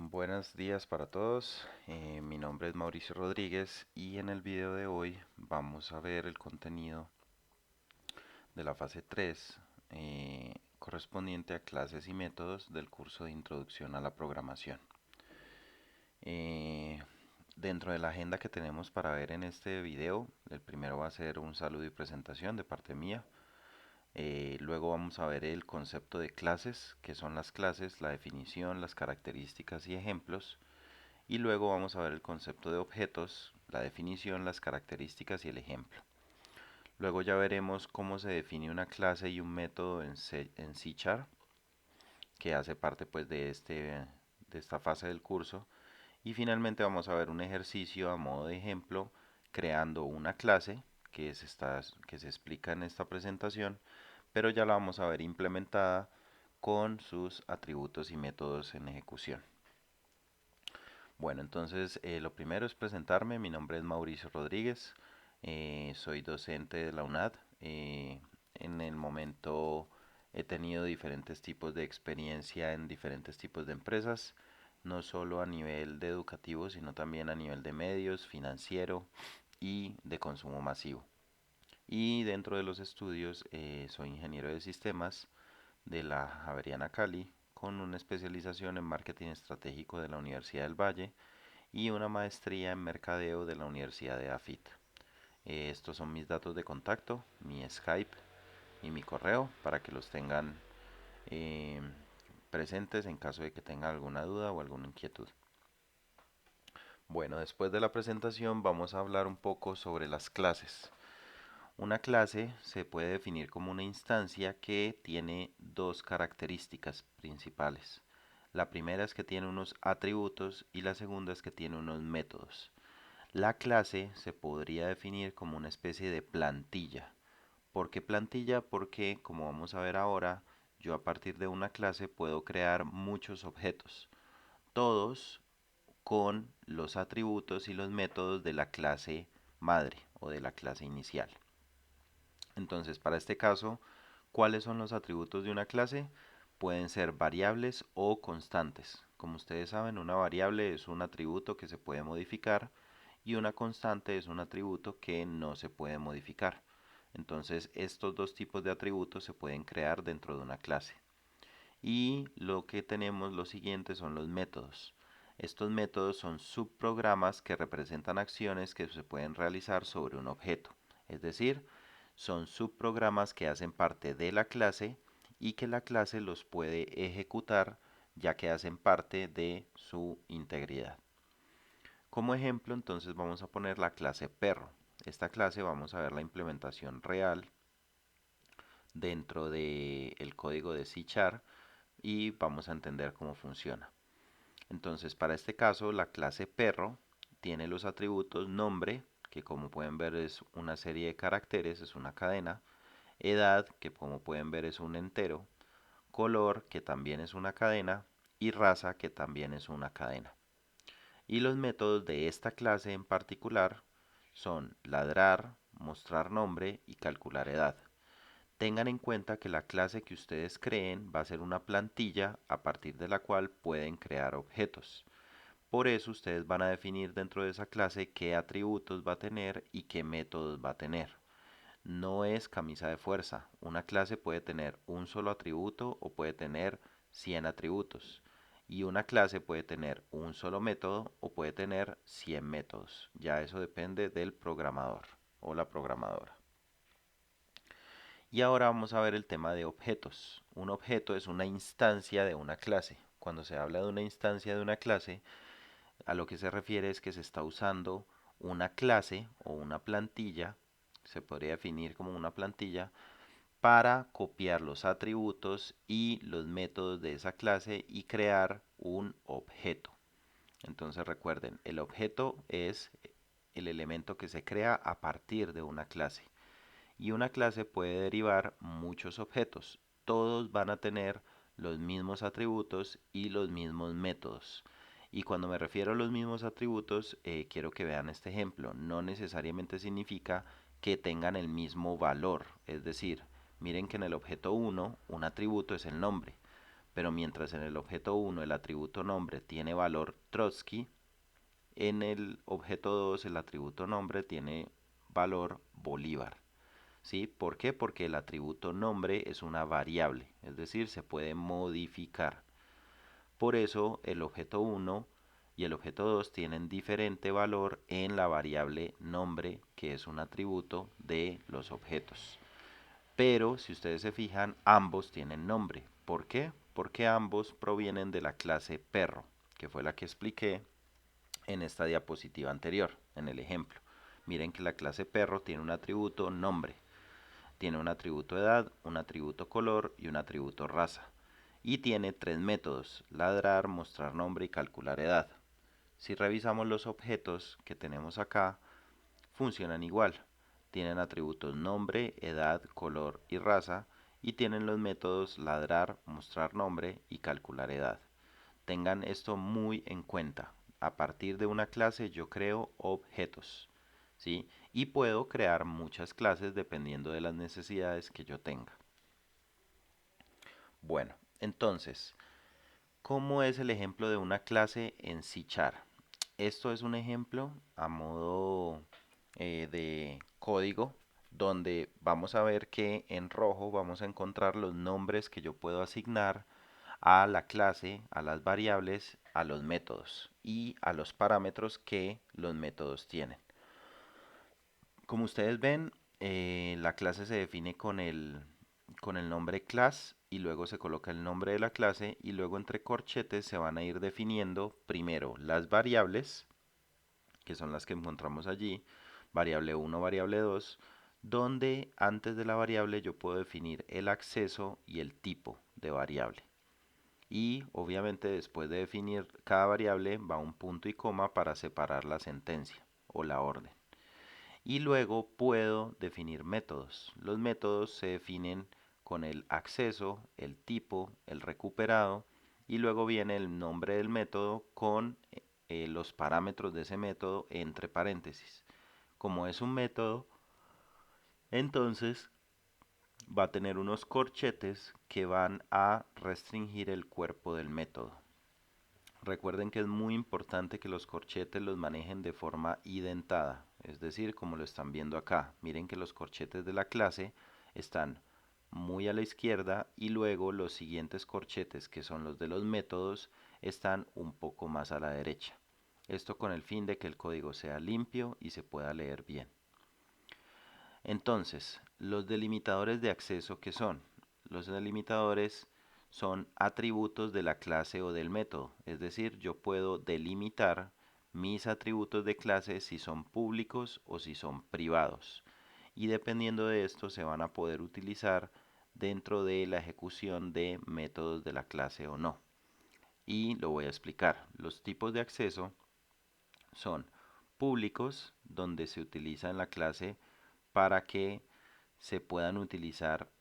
Buenos días para todos, mi nombre es Mauricio Rodríguez y en el video de hoy vamos a ver el contenido de la fase 3 correspondiente a clases y métodos del curso de Introducción a la Programación. Eh, Dentro de la agenda que tenemos para ver en este video, el primero va a ser un saludo y presentación de parte mía. Luego vamos a ver el concepto de clases, que son las clases, la definición, las características y ejemplos. Y luego vamos a ver el concepto de objetos, la definición, las características y el ejemplo. Luego ya veremos cómo se define una clase y un método en C Sharp, que hace parte pues de esta fase del curso. Y finalmente vamos a ver un ejercicio a modo de ejemplo creando una clase que se explica en esta presentación, pero ya la vamos a ver implementada con sus atributos y métodos en ejecución. Bueno, entonces lo primero es presentarme. Mi nombre es Mauricio Rodríguez. Soy docente de la UNAD. En el momento he tenido diferentes tipos de experiencia en diferentes tipos de empresas, no solo a nivel de educativo, sino también a nivel de medios, financiero y de consumo masivo. Y dentro de los estudios soy ingeniero de sistemas de la Javeriana Cali con una especialización en marketing estratégico de la Universidad del Valle y una maestría en mercadeo de la Universidad de AFIT. Estos son mis datos de contacto, mi Skype y mi correo para que los tengan eh, presentes en caso de que tengan alguna duda o alguna inquietud. Bueno, después de la presentación vamos a hablar un poco sobre las clases. Una clase se puede definir como una instancia que tiene dos características principales. La primera es que tiene unos atributos y la segunda es que tiene unos métodos. La clase se podría definir como una especie de plantilla. ¿Por qué plantilla? Porque, como vamos a ver ahora, yo a partir de una clase puedo crear muchos objetos, todos con los atributos y los métodos de la clase madre o de la clase inicial. Entonces, para este caso, ¿cuáles son los atributos de una clase? Pueden ser variables o constantes. Como ustedes saben, una variable es un atributo que se puede modificar y una constante es un atributo que no se puede modificar. Entonces, estos dos tipos de atributos se pueden crear dentro de una clase. Y lo que tenemos lo siguiente son los métodos. Estos métodos son subprogramas que representan acciones que se pueden realizar sobre un objeto. Es decir, son subprogramas que hacen parte de la clase y que la clase los puede ejecutar ya que hacen parte de su integridad. Como ejemplo, entonces vamos a poner la clase perro. Esta clase vamos a ver la implementación real dentro del código de C Sharp y vamos a entender cómo funciona. Entonces, para este caso, la clase perro tiene los atributos nombre, que como pueden ver es una serie de caracteres, es una cadena, edad, que como pueden ver es un entero, color, que también es una cadena, y raza, que también es una cadena. Y los métodos de esta clase en particular son ladrar, mostrar nombre y calcular edad. Tengan en cuenta que la clase que ustedes creen va a ser una plantilla a partir de la cual pueden crear objetos. Por eso ustedes van a definir dentro de esa clase qué atributos va a tener y qué métodos va a tener. No es camisa de fuerza. Una clase puede tener un solo atributo o puede tener 100 atributos. Y una clase puede tener un solo método o puede tener 100 métodos. Ya eso depende del programador o la programadora. Y ahora vamos a ver el tema de objetos. Un objeto es una instancia de una clase. Cuando se habla de una instancia de una clase, a lo que se refiere es que se está usando una clase o una plantilla, se podría definir como una plantilla, para copiar los atributos y los métodos de esa clase y crear un objeto. Entonces recuerden, el objeto es el elemento que se crea a partir de una clase. Y una clase puede derivar muchos objetos. Todos van a tener los mismos atributos y los mismos métodos. Y cuando me refiero a los mismos atributos, quiero que vean este ejemplo. No necesariamente significa que tengan el mismo valor. Es decir, miren que en el objeto 1 un atributo es el nombre, pero mientras en el objeto 1 el atributo nombre tiene valor Trotsky, en el objeto 2 el atributo nombre tiene valor Bolívar. ¿Sí? ¿Por qué? Porque el atributo nombre es una variable, es decir, se puede modificar. Por eso el objeto 1 y el objeto 2 tienen diferente valor en la variable nombre, que es un atributo de los objetos. Pero si ustedes se fijan, ambos tienen nombre. ¿Por qué? Porque ambos provienen de la clase perro, que fue la que expliqué en esta diapositiva anterior, en el ejemplo. Miren que la clase perro tiene un atributo nombre, tiene un atributo edad, un atributo color y un atributo raza. Y tiene tres métodos: ladrar, mostrar nombre y calcular edad. Si revisamos los objetos que tenemos acá, funcionan igual. Tienen atributos nombre, edad, color y raza, y tienen los métodos ladrar, mostrar nombre y calcular edad. Tengan esto muy en cuenta. A partir de una clase yo creo objetos, ¿sí? Y puedo crear muchas clases dependiendo de las necesidades que yo tenga. Bueno, entonces, ¿cómo es el ejemplo de una clase en C#? Esto es un ejemplo a modo de código, donde vamos a ver que en rojo vamos a encontrar los nombres que yo puedo asignar a la clase, a las variables, a los métodos y a los parámetros que los métodos tienen. Como ustedes ven, la clase se define con el nombre class y luego se coloca el nombre de la clase, y luego entre corchetes se van a ir definiendo primero las variables, que son las que encontramos allí, variable 1, variable 2, donde antes de la variable yo puedo definir el acceso y el tipo de variable. Y obviamente después de definir cada variable va un punto y coma para separar la sentencia o la orden. Y luego puedo definir métodos. Los métodos se definen con el acceso, el tipo, el recuperado, y luego viene el nombre del método con los parámetros de ese método entre paréntesis. Como es un método, entonces va a tener unos corchetes que van a restringir el cuerpo del método. Recuerden que es muy importante que los corchetes los manejen de forma identada, es decir, como lo están viendo acá. Miren que los corchetes de la clase están muy a la izquierda y luego los siguientes corchetes, que son los de los métodos, están un poco más a la derecha. Esto con el fin de que el código sea limpio y se pueda leer bien. Entonces, los delimitadores de acceso, ¿qué son? Los delimitadores son atributos de la clase o del método, es decir, yo puedo delimitar mis atributos de clase si son públicos o si son privados. Y dependiendo de esto se van a poder utilizar dentro de la ejecución de métodos de la clase o no. Y lo voy a explicar. Los tipos de acceso son públicos, donde se utiliza en la clase para que se puedan utilizar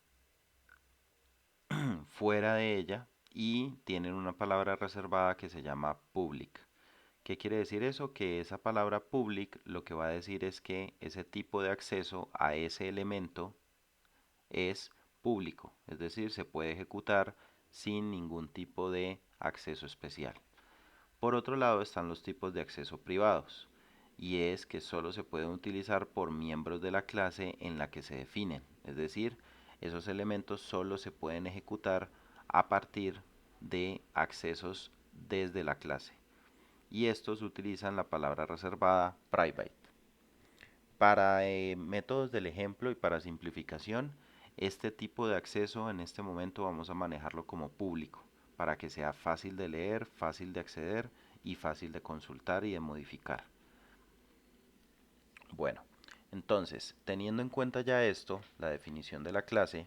fuera de ella, y tienen una palabra reservada que se llama public. ¿Qué quiere decir eso? Que esa palabra public lo que va a decir es que ese tipo de acceso a ese elemento es público, es decir, se puede ejecutar sin ningún tipo de acceso especial. Por otro lado están los tipos de acceso privados, y es que solo se pueden utilizar por miembros de la clase en la que se definen, es decir, esos elementos solo se pueden ejecutar a partir de accesos desde la clase, y estos utilizan la palabra reservada private. Para métodos del ejemplo y para simplificación, este tipo de acceso en este momento vamos a manejarlo como público, para que sea fácil de leer, fácil de acceder y fácil de consultar y de modificar. Bueno, entonces, teniendo en cuenta ya esto, la definición de la clase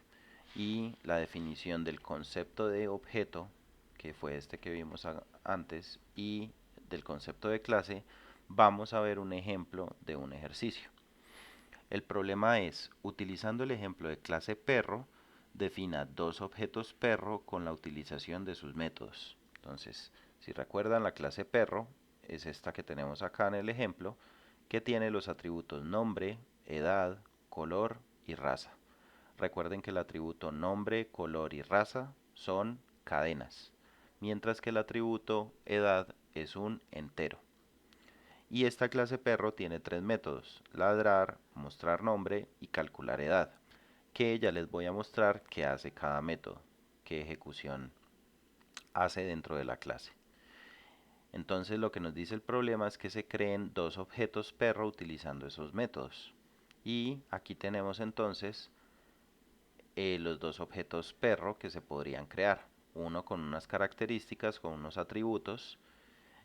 y la definición del concepto de objeto, que fue este que vimos antes, y del concepto de clase, vamos a ver un ejemplo de un ejercicio. El problema es, utilizando el ejemplo de clase perro, defina dos objetos perro con la utilización de sus métodos. Entonces, si recuerdan, la clase perro es esta que tenemos acá en el ejemplo, que tiene los atributos nombre, edad, color y raza. Recuerden que el atributo nombre, color y raza son cadenas, mientras que el atributo edad es un entero. Y esta clase perro tiene tres métodos: ladrar, mostrar nombre y calcular edad, que ya les voy a mostrar qué hace cada método, qué ejecución hace dentro de la clase. Entonces lo que nos dice el problema es que se creen dos objetos perro utilizando esos métodos. Y aquí tenemos entonces los dos objetos perro que se podrían crear. Uno con unas características, con unos atributos,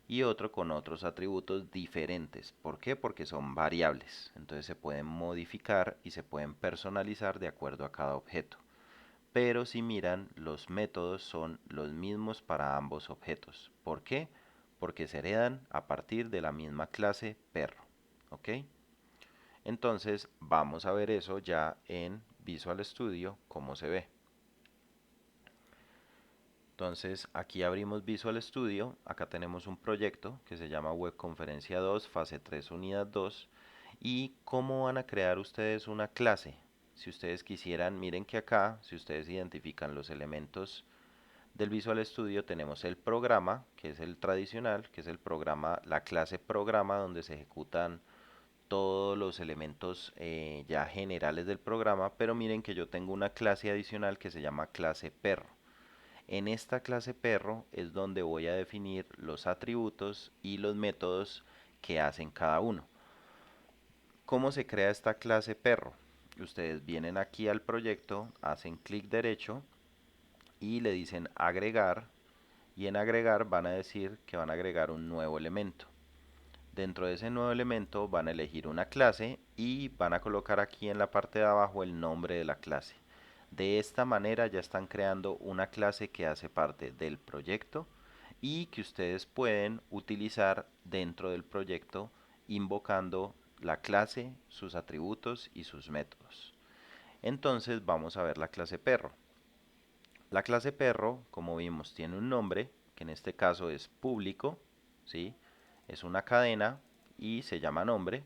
y otro con otros atributos diferentes. ¿Por qué? Porque son variables. Entonces se pueden modificar y se pueden personalizar de acuerdo a cada objeto. Pero si miran, los métodos son los mismos para ambos objetos. ¿Por qué? Porque se heredan a partir de la misma clase perro. ¿Ok? Entonces vamos a ver eso ya en Visual Studio, cómo se ve. Entonces aquí abrimos Visual Studio, acá tenemos un proyecto que se llama Web Conferencia 2, fase 3, unidad 2. ¿Y cómo van a crear ustedes una clase? Si ustedes quisieran, miren que acá, si ustedes identifican los elementos del Visual Studio, tenemos el programa, que es el tradicional, que es el programa, la clase programa, donde se ejecutan todos los elementos ya generales del programa, pero miren que yo tengo una clase adicional que se llama clase perro. En esta clase perro es donde voy a definir los atributos y los métodos que hacen cada uno. ¿Cómo se crea esta clase perro? Ustedes vienen aquí al proyecto, hacen clic derecho y le dicen agregar, y en agregar van a decir que van a agregar un nuevo elemento. Dentro de ese nuevo elemento van a elegir una clase y van a colocar aquí en la parte de abajo el nombre de la clase. De esta manera ya están creando una clase que hace parte del proyecto y que ustedes pueden utilizar dentro del proyecto invocando la clase, sus atributos y sus métodos. Entonces vamos a ver la clase perro. La clase perro, como vimos, tiene un nombre, que en este caso es público, ¿sí? Es una cadena y se llama nombre.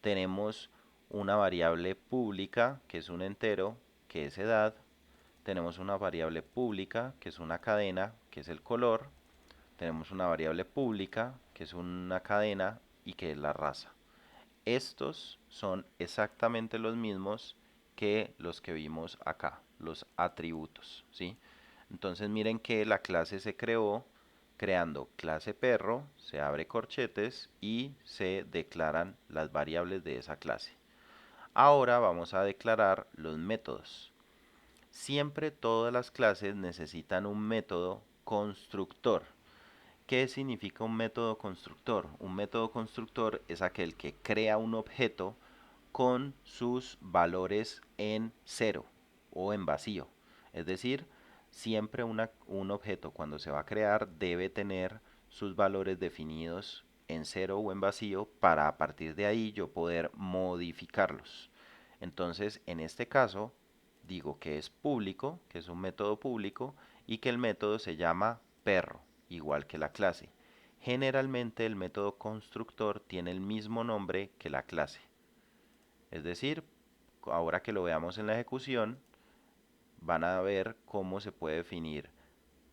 Tenemos una variable pública, que es un entero, que es edad. Tenemos una variable pública, que es una cadena, que es el color. Tenemos una variable pública, que es una cadena y que es la raza. Estos son exactamente los mismos que los que vimos acá, los atributos, ¿sí? Entonces miren que la clase se creó creando clase perro, se abre corchetes y se declaran las variables de esa clase. Ahora vamos a declarar los métodos. Siempre todas las clases necesitan un método constructor. ¿Qué significa un método constructor? Un método constructor es aquel que crea un objeto con sus valores en cero o en vacío. Es decir, siempre un objeto cuando se va a crear debe tener sus valores definidos en cero o en vacío para a partir de ahí yo poder modificarlos. Entonces, en este caso, digo que es público, que es un método público y que el método se llama perro, igual que la clase. Generalmente el método constructor tiene el mismo nombre que la clase. Es decir, ahora que lo veamos en la ejecución, van a ver cómo se puede definir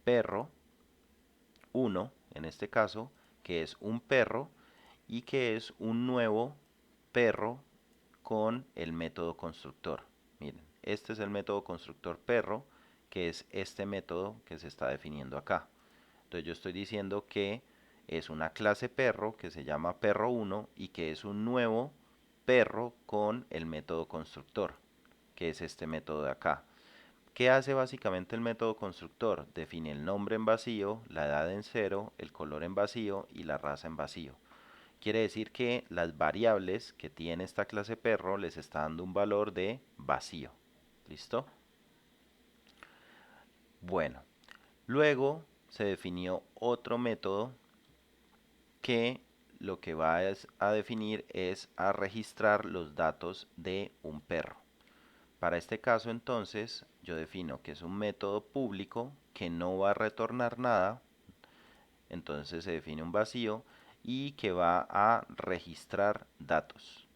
perro 1, en este caso, que es un perro y que es un nuevo perro con el método constructor. Miren, este es el método constructor perro, que es este método que se está definiendo acá. Entonces yo estoy diciendo que es una clase perro que se llama perro 1 y que es un nuevo perro con el método constructor, que es este método de acá. ¿Qué hace básicamente el método constructor? Define el nombre en vacío, la edad en cero, el color en vacío y la raza en vacío. Quiere decir que las variables que tiene esta clase perro les está dando un valor de vacío. ¿Listo? Bueno, luego se definió otro método que lo que va a definir es a registrar los datos de un perro. Para este caso entonces yo defino que es un método público que no va a retornar nada, entonces se define un vacío y que va a registrar datos.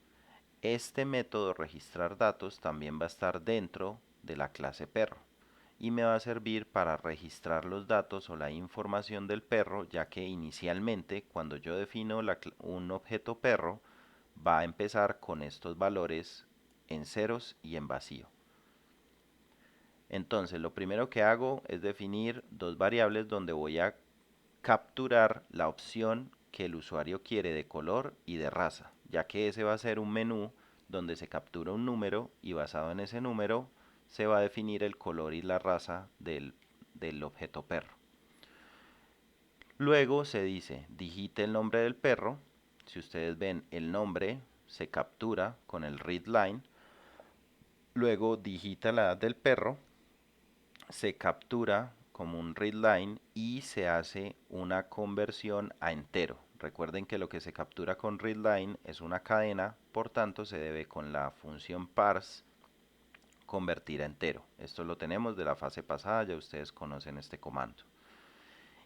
Este método registrar datos también va a estar dentro de la clase perro y me va a servir para registrar los datos o la información del perro, ya que inicialmente cuando yo defino un objeto perro va a empezar con estos valores en ceros y en vacío. Entonces lo primero que hago es definir dos variables donde voy a capturar la opción que el usuario quiere de color y de raza, ya que ese va a ser un menú donde se captura un número y basado en ese número se va a definir el color y la raza del objeto perro. Luego se dice, digite el nombre del perro. Si ustedes ven, el nombre se captura con el readLine. Luego digita la edad del perro, se captura como un readline y se hace una conversión a entero. Recuerden que lo que se captura con readline es una cadena, por tanto se debe con la función parse convertir a entero. Esto lo tenemos de la fase pasada, ya ustedes conocen este comando.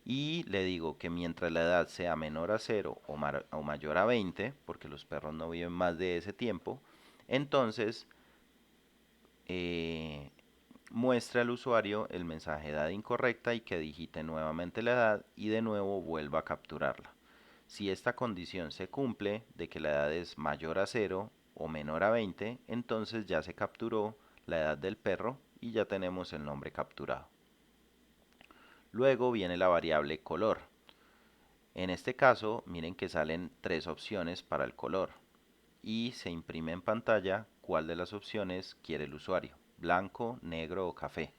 Y le digo que mientras la edad sea menor a 0 o mayor a 20, porque los perros no viven más de ese tiempo, entonces eh, muestra al usuario el mensaje edad incorrecta y que digite nuevamente la edad y de nuevo vuelva a capturarla. Si esta condición se cumple de que la edad es mayor a 0 o menor a 20, entonces ya se capturó la edad del perro y ya tenemos el nombre capturado. Luego viene la variable color. En este caso, miren que salen tres opciones para el color y se imprime en pantalla cuál de las opciones quiere el usuario, blanco, negro o café.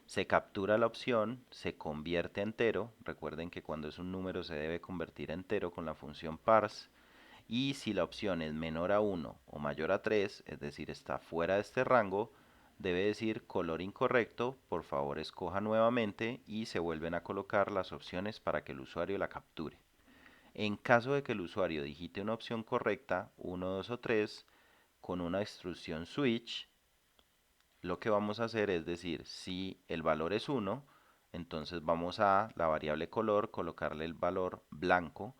Se captura la opción, se convierte a entero, recuerden que cuando es un número se debe convertir a entero con la función parse, y si la opción es menor a 1 o mayor a 3, es decir, está fuera de este rango, debe decir color incorrecto, por favor escoja nuevamente y se vuelven a colocar las opciones para que el usuario la capture. En caso de que el usuario digite una opción correcta, 1, 2 o 3, con una instrucción switch, lo que vamos a hacer es decir, si el valor es 1, entonces vamos a la variable color colocarle el valor blanco.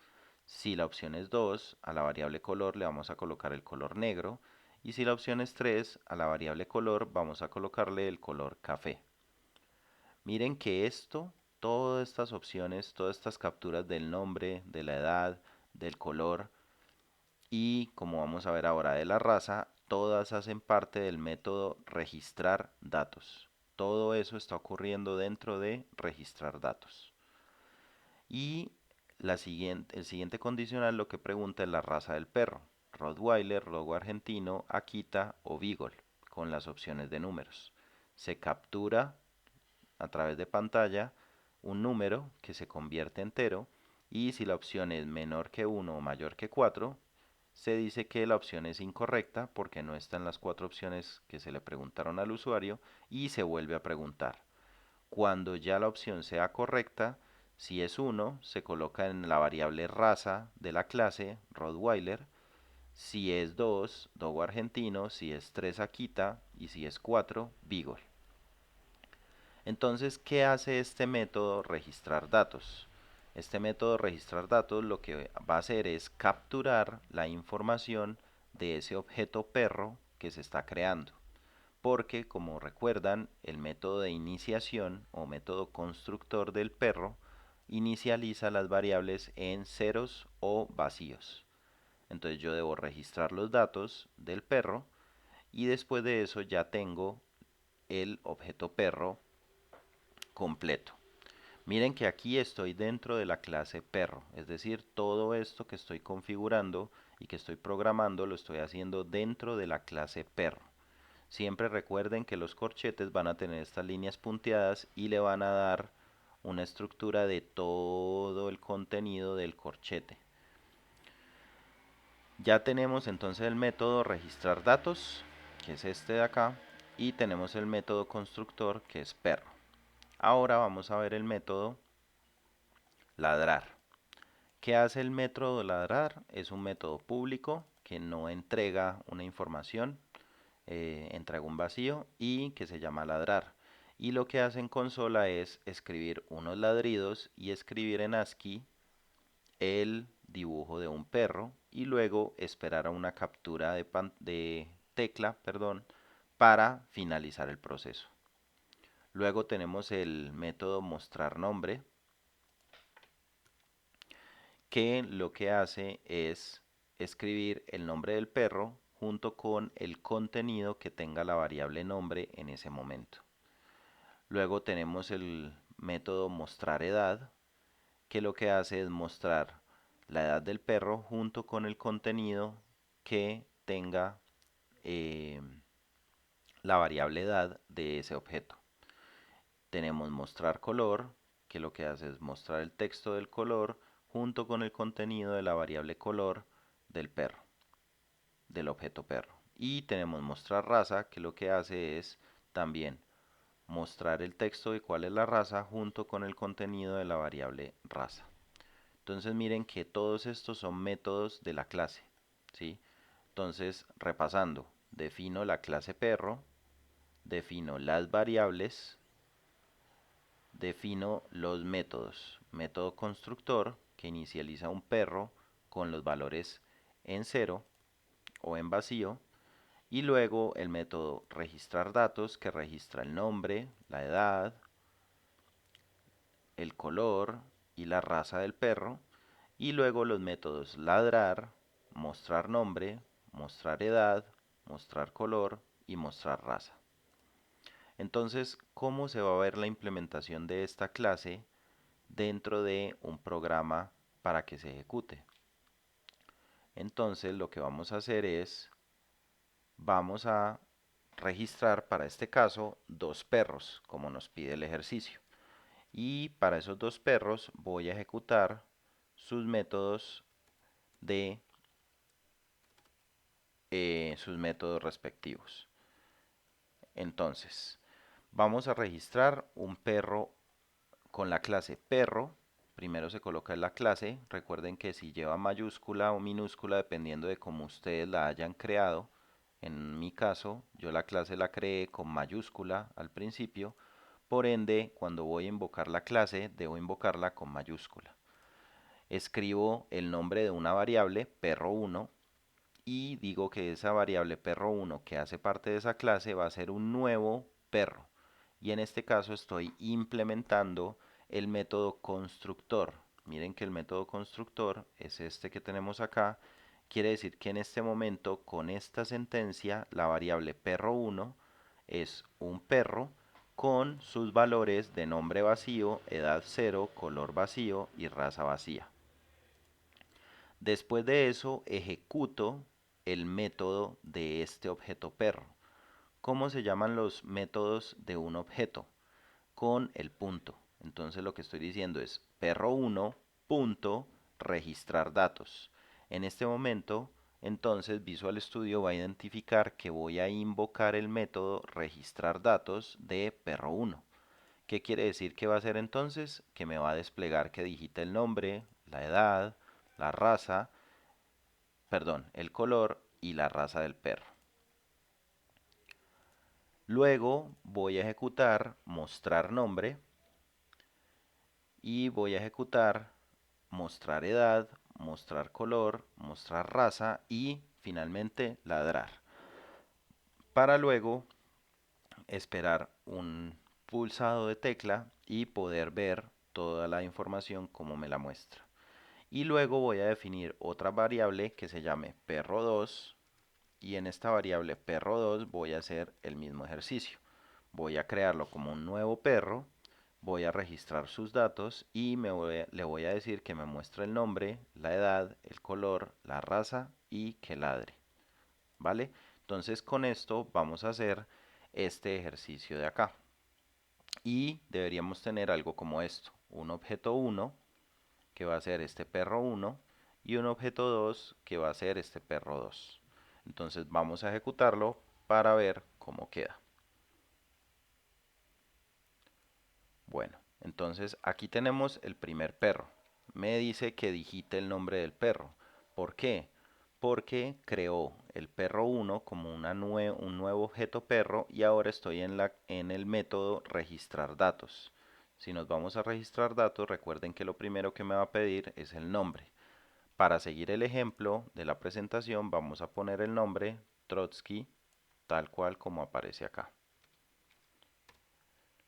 Si la opción es 2, a la variable color le vamos a colocar el color negro. Y si la opción es 3, a la variable color vamos a colocarle el color café. Miren que esto, todas estas opciones, todas estas capturas del nombre, de la edad, del color, y como vamos a ver ahora de la raza, todas hacen parte del método registrar datos. Todo eso está ocurriendo dentro de registrar datos. Y el siguiente condicional lo que pregunta es la raza del perro. Rottweiler, Dogo argentino, Akita o Beagle, con las opciones de números. Se captura a través de pantalla un número que se convierte en entero y si la opción es menor que 1 o mayor que 4, se dice que la opción es incorrecta porque no están las cuatro opciones que se le preguntaron al usuario y se vuelve a preguntar. Cuando ya la opción sea correcta, si es 1, se coloca en la variable raza de la clase Rottweiler, si es 2, Dogo argentino, si es 3, Akita y si es 4, Beagle. Entonces, ¿qué hace este método registrar datos? Este método registrar datos lo que va a hacer es capturar la información de ese objeto perro que se está creando. Porque, como recuerdan, el método de iniciación o método constructor del perro inicializa las variables en ceros o vacíos. Entonces yo debo registrar los datos del perro y después de eso ya tengo el objeto perro completo. Miren que aquí estoy dentro de la clase perro, es decir, todo esto que estoy configurando y que estoy programando lo estoy haciendo dentro de la clase perro. Siempre recuerden que los corchetes van a tener estas líneas punteadas y le van a dar una estructura de todo el contenido del corchete. Ya tenemos entonces el método registrar datos, que es este de acá, y tenemos el método constructor, que es perro. Ahora vamos a ver el método ladrar. ¿Qué hace el método ladrar? Es un método público que no entrega una información, entrega un vacío y que se llama ladrar. Y lo que hace en consola es escribir unos ladridos y escribir en ASCII el dibujo de un perro y luego esperar a una captura de tecla, perdón, para finalizar el proceso. Luego tenemos el método mostrar nombre, que lo que hace es escribir el nombre del perro junto con el contenido que tenga la variable nombre en ese momento. Luego tenemos el método mostrar edad, que lo que hace es mostrar la edad del perro junto con el contenido que tenga eh, la variable edad de ese objeto. Tenemos mostrar color, que lo que hace es mostrar el texto del color junto con el contenido de la variable color del perro, del objeto perro. Y tenemos mostrar raza, que lo que hace es también mostrar el texto de cuál es la raza junto con el contenido de la variable raza. Entonces miren que todos estos son métodos de la clase, ¿sí? Entonces, repasando, defino la clase perro, defino las variables, defino los métodos. Método constructor, que inicializa un perro con los valores en cero o en vacío. Y luego el método registrar datos, que registra el nombre, la edad, el color y la raza del perro. Y luego los métodos ladrar, mostrar nombre, mostrar edad, mostrar color y mostrar raza. Entonces, ¿cómo se va a ver la implementación de esta clase dentro de un programa para que se ejecute? Entonces, lo que vamos a hacer es, vamos a registrar para este caso dos perros, como nos pide el ejercicio. Y para esos dos perros voy a ejecutar sus métodos de sus métodos respectivos. Entonces, vamos a registrar un perro con la clase perro. Primero se coloca en la clase. Recuerden que si lleva mayúscula o minúscula, dependiendo de cómo ustedes la hayan creado. En mi caso, yo la clase la creé con mayúscula al principio. Por ende, cuando voy a invocar la clase, debo invocarla con mayúscula. Escribo el nombre de una variable, perro1, y digo que esa variable perro1 que hace parte de esa clase va a ser un nuevo perro. Y en este caso estoy implementando el método constructor. Miren que el método constructor es este que tenemos acá. Quiere decir que en este momento, con esta sentencia, la variable perro1 es un perro con sus valores de nombre vacío, edad 0, color vacío y raza vacía. Después de eso ejecuto el método de este objeto perro. ¿Cómo se llaman los métodos de un objeto? Con el punto. Entonces lo que estoy diciendo es perro1 punto registrar datos. En este momento, entonces Visual Studio va a identificar que voy a invocar el método registrar datos de perro1. ¿Qué quiere decir que va a hacer entonces? Que me va a desplegar que digita el nombre, la edad, la raza, perdón, el color y la raza del perro. Luego voy a ejecutar mostrar nombre y voy a ejecutar mostrar edad, mostrar color, mostrar raza y finalmente ladrar. Para luego esperar un pulsado de tecla y poder ver toda la información como me la muestra. Y luego voy a definir otra variable que se llame perro2 y en esta variable perro2 voy a hacer el mismo ejercicio. Voy a crearlo como un nuevo perro, voy a registrar sus datos y le voy a decir que me muestre el nombre, la edad, el color, la raza y que ladre. ¿Vale? Entonces con esto vamos a hacer este ejercicio de acá. Y deberíamos tener algo como esto, un objeto 1 que va a ser este perro 1 y un objeto 2 que va a ser este perro 2. Entonces vamos a ejecutarlo para ver cómo queda. Bueno, entonces aquí tenemos el primer perro. Me dice que digite el nombre del perro. ¿Por qué? Porque creó el perro 1 como un nuevo objeto perro y ahora estoy en el método registrar datos. Si nos vamos a registrar datos, recuerden que lo primero que me va a pedir es el nombre. Para seguir el ejemplo de la presentación vamos a poner el nombre Trotsky tal cual como aparece acá.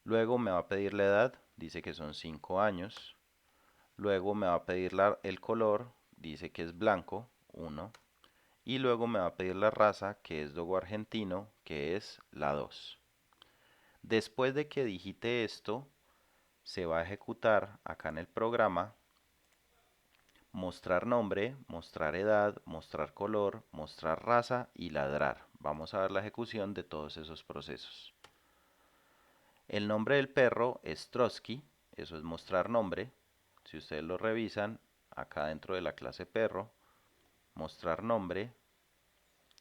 Luego me va a pedir la edad, dice que son 5 años. Luego me va a pedir el color, dice que es blanco, 1. Y luego me va a pedir la raza, que es dogo argentino, que es la 2. Después de que digite esto, se va a ejecutar acá en el programa mostrar nombre, mostrar edad, mostrar color, mostrar raza y ladrar. Vamos a ver la ejecución de todos esos procesos. El nombre del perro es Trotsky, eso es mostrar nombre. Si ustedes lo revisan, acá dentro de la clase perro, mostrar nombre,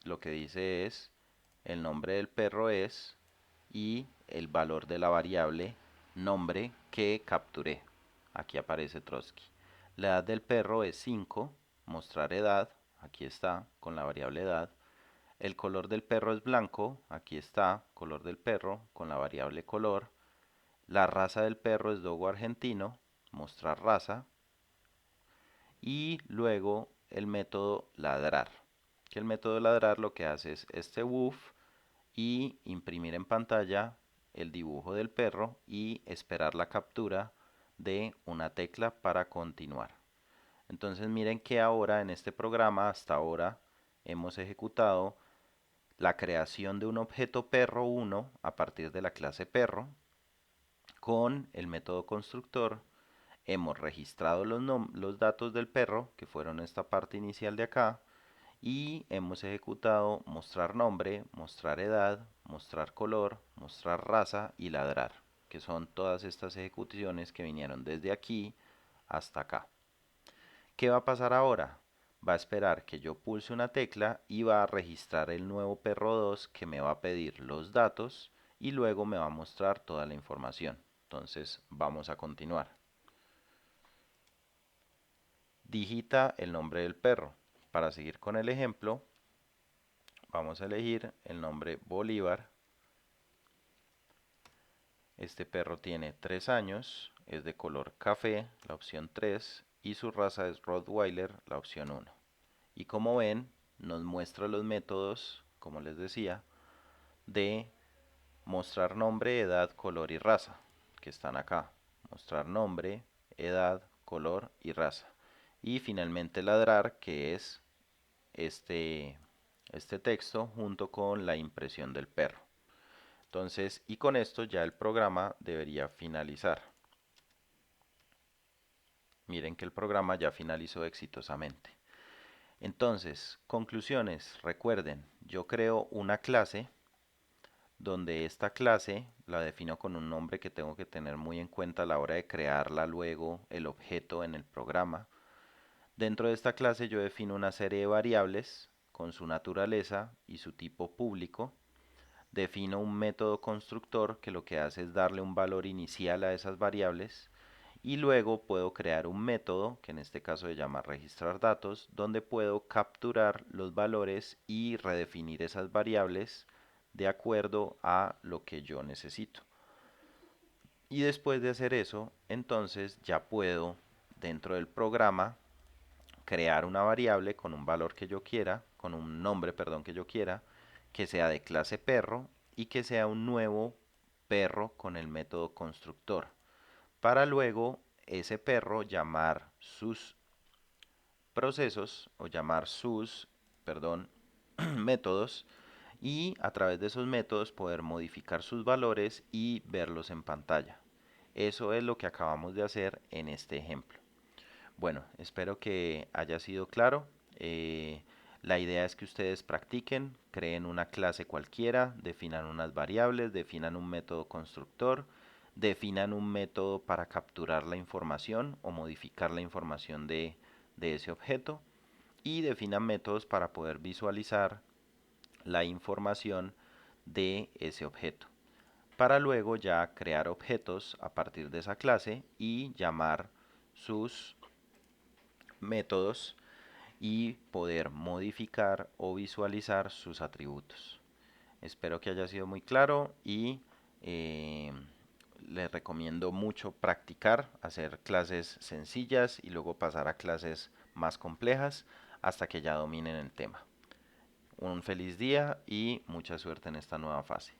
lo que dice es el nombre del perro es y el valor de la variable nombre que capturé. Aquí aparece Trotsky. La edad del perro es 5, mostrar edad, aquí está con la variable edad. El color del perro es blanco, aquí está, color del perro con la variable color. La raza del perro es dogo argentino, mostrar raza. Y luego el método ladrar. Que el método ladrar lo que hace es este woof y imprimir en pantalla el dibujo del perro y esperar la captura de una tecla para continuar. Entonces miren que ahora en este programa hasta ahora hemos ejecutado la creación de un objeto perro1 a partir de la clase perro con el método constructor. Hemos registrado los datos del perro, que fueron esta parte inicial de acá, y hemos ejecutado mostrar nombre, mostrar edad, mostrar color, mostrar raza y ladrar, que son todas estas ejecuciones que vinieron desde aquí hasta acá. ¿Qué va a pasar ahora? Va a esperar que yo pulse una tecla y va a registrar el nuevo perro 2 que me va a pedir los datos y luego me va a mostrar toda la información. Entonces vamos a continuar. Digita el nombre del perro. Para seguir con el ejemplo, vamos a elegir el nombre Bolívar. Este perro tiene 3 años, es de color café, la opción 3, y su raza es Rottweiler, la opción 1. Y como ven, nos muestra los métodos, como les decía, de mostrar nombre, edad, color y raza, que están acá. Mostrar nombre, edad, color y raza. Y finalmente ladrar, que es este, este texto junto con la impresión del perro. Entonces, y con esto ya el programa debería finalizar. Miren que el programa ya finalizó exitosamente. Entonces, conclusiones, recuerden, yo creo una clase donde esta clase la defino con un nombre que tengo que tener muy en cuenta a la hora de crearla luego el objeto en el programa. Dentro de esta clase yo defino una serie de variables con su naturaleza y su tipo público. Defino un método constructor que lo que hace es darle un valor inicial a esas variables y luego puedo crear un método, que en este caso se llama registrar datos, donde puedo capturar los valores y redefinir esas variables de acuerdo a lo que yo necesito. Y después de hacer eso, entonces ya puedo dentro del programa crear una variable con un valor que yo quiera, con un nombre, perdón, que yo quiera, que sea de clase perro y que sea un nuevo perro con el método constructor, para luego ese perro llamar sus procesos o llamar sus, perdón, métodos y a través de esos métodos poder modificar sus valores y verlos en pantalla. Eso es lo que acabamos de hacer en este ejemplo. Bueno, espero que haya sido claro. La idea es que ustedes practiquen, creen una clase cualquiera, definan unas variables, definan un método constructor, definan un método para capturar la información o modificar la información de ese objeto y definan métodos para poder visualizar la información de ese objeto, para luego ya crear objetos a partir de esa clase y llamar sus métodos y poder modificar o visualizar sus atributos. Espero que haya sido muy claro y eh, les recomiendo mucho practicar, hacer clases sencillas y luego pasar a clases más complejas hasta que ya dominen el tema. Un feliz día y mucha suerte en esta nueva fase.